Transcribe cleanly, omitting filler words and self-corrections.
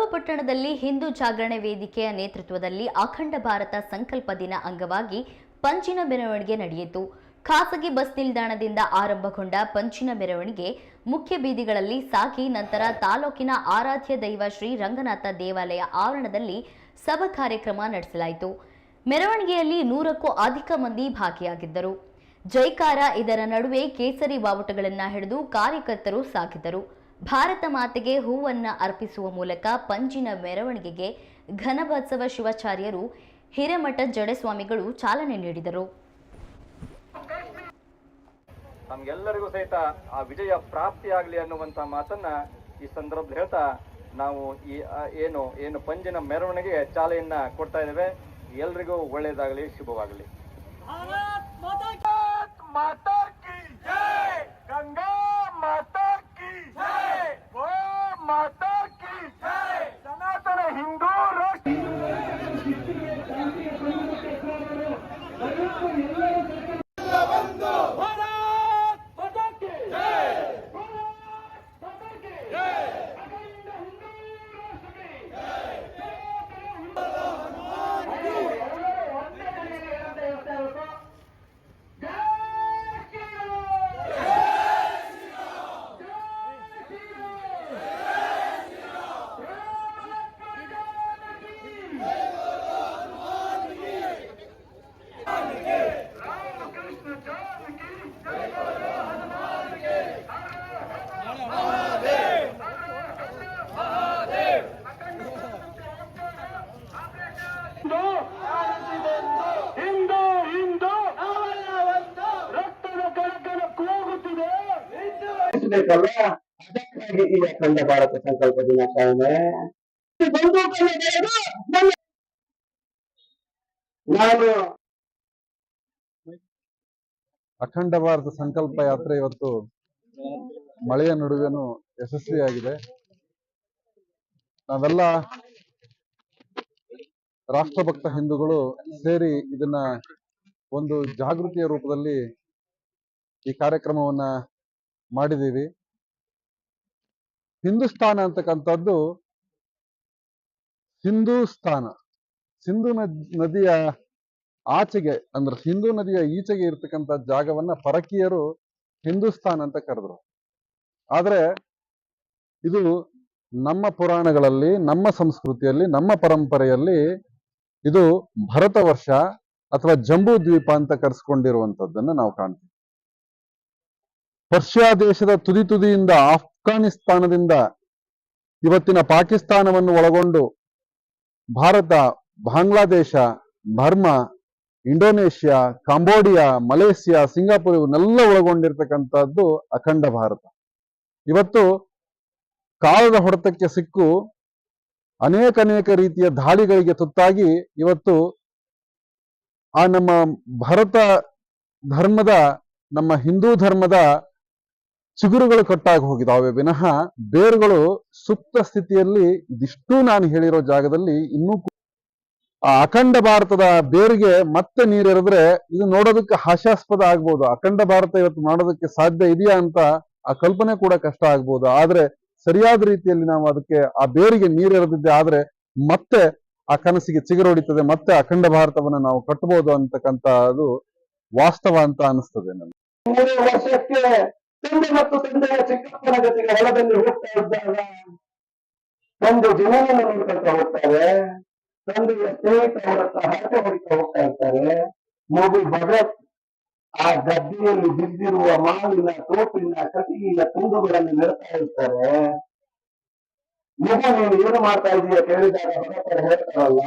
ಕೊಡಗು ಪಟ್ಟಣದಲ್ಲಿ ಹಿಂದೂ ಜಾಗರಣೆ ವೇದಿಕೆಯ ನೇತೃತ್ವದಲ್ಲಿ ಅಖಂಡ ಭಾರತ ಸಂಕಲ್ಪ ದಿನ ಅಂಗವಾಗಿ ಪಂಚಿನ ಮೆರವಣಿಗೆ ನಡೆಯಿತು. ಖಾಸಗಿ ಬಸ್ ನಿಲ್ದಾಣದಿಂದ ಆರಂಭಗೊಂಡ ಪಂಚಿನ ಮೆರವಣಿಗೆ ಮುಖ್ಯ ಬೀದಿಗಳಲ್ಲಿ ಸಾಗಿ ನಂತರ ತಾಲೂಕಿನ ಆರಾಧ್ಯ ದೈವ ಶ್ರೀ ರಂಗನಾಥ ದೇವಾಲಯ ಆವರಣದಲ್ಲಿ ಸಭಾ ಕಾರ್ಯಕ್ರಮ ನಡೆಸಲಾಯಿತು. ಮೆರವಣಿಗೆಯಲ್ಲಿ 100ಕ್ಕೂ ಅಧಿಕ ಮಂದಿ ಭಾಗಿಯಾಗಿದ್ದರು. ಜೈಕಾರ ಇದರ ನಡುವೆ ಕೇಸರಿ ಬಾವುಟಗಳನ್ನು ಹಿಡಿದು ಕಾರ್ಯಕರ್ತರು ಸಾಗಿದರು. ಭಾರತ ಮಾತೆಗೆ ಹೂವನ್ನ ಅರ್ಪಿಸುವ ಮೂಲಕ ಪಂಚಿನ ಮೆರವಣಿಗೆಗೆ ಘನಬಸವ ಶಿವಾಚಾರ್ಯರು ಹಿರೇಮಠ ಜಡೆಸ್ವಾಮಿಗಳು ಚಾಲನೆ ನೀಡಿದರು. ನಮ್ಗೆಲ್ಲರಿಗೂ ಸಹಿತ ಆ ವಿಜಯ ಪ್ರಾಪ್ತಿಯಾಗಲಿ ಅನ್ನುವಂತ ಮಾತನ್ನ ಈ ಸಂದರ್ಭದಲ್ಲಿ ಹೇಳ್ತಾ ನಾವು ಈ ಏನು ಪಂಜಿನ ಮೆರವಣಿಗೆಗೆ ಚಾಲನೆಯನ್ನ ಕೊಡ್ತಾ ಇದ್ದೇವೆ. ಎಲ್ರಿಗೂ ಒಳ್ಳೆಯದಾಗಲಿ, ಶುಭವಾಗಲಿ. ಅದಕ್ಕಾಗಿ ಈ ಅಖಂಡ ಭಾರತ ಸಂಕಲ್ಪ ದಿನಾಚರಣೆ. ನಾನು ಅಖಂಡ ಭಾರತ ಸಂಕಲ್ಪ ಯಾತ್ರೆ ಇವತ್ತು ಮಳೆಯ ನಡುವೆನೂ ಯಶಸ್ವಿಯಾಗಿದೆ. ನಾವೆಲ್ಲ ರಾಷ್ಟ್ರಭಕ್ತ ಹಿಂದೂಗಳು ಸೇರಿ ಇದನ್ನ ಒಂದು ಜಾಗೃತಿಯ ರೂಪದಲ್ಲಿ ಈ ಕಾರ್ಯಕ್ರಮವನ್ನ ಮಾಡಿದ್ದೀವಿ. ಹಿಂದೂಸ್ತಾನ ಅಂತಕ್ಕಂಥದ್ದು ಹಿಂದೂಸ್ತಾನ, ಸಿಂಧು ನದಿಯ ಆಚೆಗೆ ಅಂದ್ರೆ ಸಿಂಧು ನದಿಯ ಈಚೆಗೆ ಇರ್ತಕ್ಕಂಥ ಜಾಗವನ್ನ ಪರಕೀಯರು ಹಿಂದೂಸ್ತಾನ್ ಅಂತ ಕರೆದ್ರು. ಆದ್ರೆ ಇದು ನಮ್ಮ ಪುರಾಣಗಳಲ್ಲಿ, ನಮ್ಮ ಸಂಸ್ಕೃತಿಯಲ್ಲಿ, ನಮ್ಮ ಪರಂಪರೆಯಲ್ಲಿ ಇದು ಭರತ ವರ್ಷ ಅಥವಾ ಜಂಬೂ ದ್ವೀಪ ಅಂತ ಕರೆಸ್ಕೊಂಡಿರುವಂತದ್ದನ್ನ ನಾವು ಕಾಣ್ತೀವಿ. ಪರ್ಷಿಯಾ ದೇಶದ ತುದಿಯಿಂದ ಆಫ್ಘಾನಿಸ್ತಾನದಿಂದ ಇವತ್ತಿನ ಪಾಕಿಸ್ತಾನವನ್ನು ಒಳಗೊಂಡು Bharat, Bangladesh, Burma, Indonesia, Cambodia, Malaysia, Singapore ಇವನ್ನೆಲ್ಲ ಒಳಗೊಂಡಿರ್ತಕ್ಕಂಥದ್ದು ಅಖಂಡ ಭಾರತ. ಇವತ್ತು ಕಾಲದ ಹೊಡೆತಕ್ಕೆ ಸಿಕ್ಕು ಅನೇಕ ರೀತಿಯ ದಾಳಿಗಳಿಗೆ ತುತ್ತಾಗಿ ಇವತ್ತು ಆ ನಮ್ಮ ಭಾರತ ಧರ್ಮದ, ನಮ್ಮ ಹಿಂದೂ ಧರ್ಮದ ಚಿಗುರುಗಳು ಕಟ್ಟಾಗಿ ಹೋಗಿದಾವೆ ವಿನಃ ಬೇರುಗಳು ಸುಪ್ತ ಸ್ಥಿತಿಯಲ್ಲಿ ಇದಿಷ್ಟು ನಾನು ಹೇಳಿರೋ ಜಾಗದಲ್ಲಿ ಇನ್ನೂ ಆ ಅಖಂಡ ಭಾರತದ ಬೇರಿಗೆ ಮತ್ತೆ ನೀರೆರೆದ್ರೆ ಇದು ನೋಡೋದಕ್ಕೆ ಹಾಸ್ಯಾಸ್ಪದ ಆಗ್ಬೋದು. ಅಖಂಡ ಭಾರತ ಇವತ್ತು ಮಾಡೋದಕ್ಕೆ ಸಾಧ್ಯ ಇದೆಯಾ ಅಂತ ಆ ಕಲ್ಪನೆ ಕೂಡ ಕಷ್ಟ ಆಗ್ಬೋದು. ಆದ್ರೆ ಸರಿಯಾದ ರೀತಿಯಲ್ಲಿ ನಾವು ಅದಕ್ಕೆ ಆ ಬೇರಿಗೆ ನೀರೆರೆದಿದ್ದೆ ಆದ್ರೆ ಮತ್ತೆ ಆ ಕನಸಿಗೆ ಚಿಗುರೊಡಿತದೆ, ಮತ್ತೆ ಅಖಂಡ ಭಾರತವನ್ನ ನಾವು ಕಟ್ಟಬಹುದು ಅಂತಕ್ಕಂಥ ಅದು ವಾಸ್ತವ ಅಂತ ಅನಿಸ್ತದೆ ನನಗೆ. 3 ವರ್ಷಕ್ಕೆ ತಂದೆ ಮತ್ತು ತಂದೆಯ ಚಿಕ್ಕಪ್ಪನ ಜೊತೆಗೆ ಹೊಲದಲ್ಲಿ ಹೋಗ್ತಾ ಇದ್ದಾಗ ತಂದೆ ಜನನನ್ನು ನೋಡ್ಕೊಳ್ತಾ ಹೋಗ್ತಾರೆ, ತಂದೆಯ ಸ್ನೇಹಿತರ ಹರಟೆ ಹೊಡಿತಾ ಹೋಗ್ತಾ ಇರ್ತಾರೆ. ಮಗು ಭಗತ್ ಆ ಗದ್ದೆಯಲ್ಲಿ ಬಿದ್ದಿರುವ ಮಾವಿನ ತೋಪಿನ ಕಟಿಗಿನ ತುಂಡುಗಳನ್ನು ನೆಡ್ತಾ ಇರ್ತಾರೆ. ಮಗು ನೀನು ಏನು ಮಾಡ್ತಾ ಇದೀಯ ಕೇಳಿದಾಗ ಭಗತರ ಹೇಳ್ತಾರಲ್ಲ,